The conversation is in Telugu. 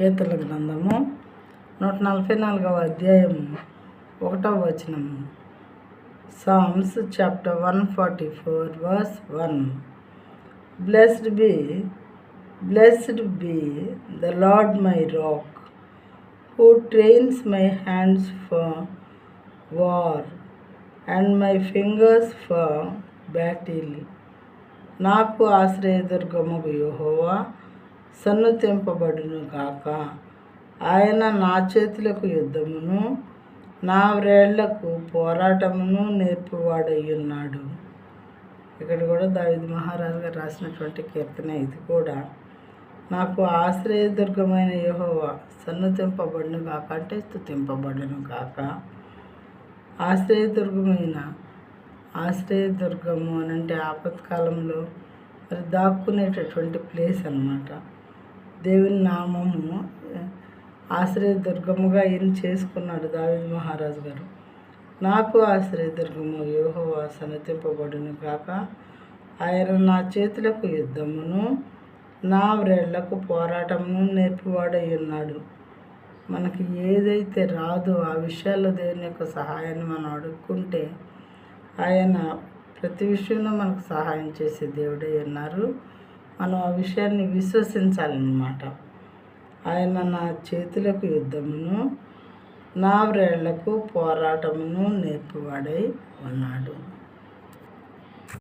కీర్తనల గ్రంథము 144వ అధ్యాయము 1వ వచనము. Psalms chapter 144 verse 1. Blessed be the Lord my rock, who trains my hands for war and my fingers for battle. నాకు ఆశ్రయదుర్గముగు యెహోవా సన్నుతింపబడును గాక. ఆయన నా చేతులకు యుద్ధమును నా వ్రేళ్లకు పోరాటమును నేర్పువాడయ్యున్నాడు. ఇక్కడ కూడా దావీదు మహారాజు గారు రాసినటువంటి కీర్తన ఇది కూడా. నాకు ఆశ్రయదుర్గమైన యెహోవా సన్నుతింపబడును గాక అంటే స్తుతింపబడును గాక. ఆశ్రయదుర్గము అని అంటే ఆపత్కాలంలో మరి దాక్కునేటటువంటి ప్లేస్ అన్నమాట. దేవుని నామము ఆశ్రయదుర్గముగా ఈయన చేసుకున్నాడు దావీదు మహారాజు గారు. నాకు ఆశ్రయదుర్గము యెహోవా సన్నుతింపబడును గాక. ఆయన నా చేతులకు యుద్ధమును నా వ్రేళ్లకు పోరాటమును నేర్పువాడై ఉన్నాడు. మనకి ఏదైతే రాదో ఆ విషయాల్లో దేవుని యొక్క సహాయాన్ని మనం అడుక్కుంటే ఆయన ప్రతి విషయంలో మనకు సహాయం చేసే దేవుడై ఉన్నారు. మనం ఆ విషయాన్ని విశ్వసించాలన్నమాట. ఆయన నా చేతులకు యుద్ధమును నా వ్రేళ్లకు పోరాటమును నేర్పువాడై ఉన్నాడు.